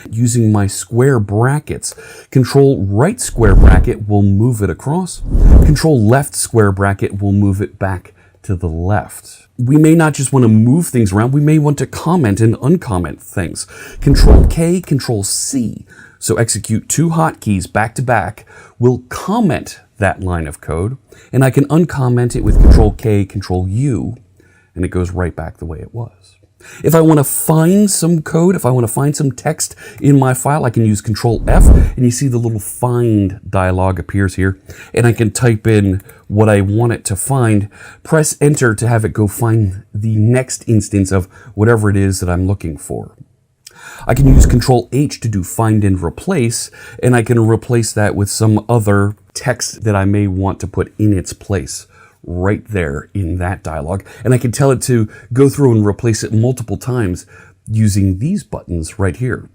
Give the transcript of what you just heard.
using my square brackets. Control right square bracket will move it across. Control left square bracket will move it back to the left. We may not just want to move things around, we may want to comment and uncomment things. Control K, Control C. So execute two hotkeys back to back will comment that line of code, and I can uncomment it with Control K, Control U, and it goes right back the way it was. If I want to find some code, if I want to find some text in my file, I can use Control F, and you see the little find dialog appears here, and I can type in what I want it to find, press enter to have it go find the next instance of whatever it is that I'm looking for. I can use Control H to do find and replace, and I can replace that with some other text that I may want to put in its place right there in that dialog. And I can tell it to go through and replace it multiple times using these buttons right here.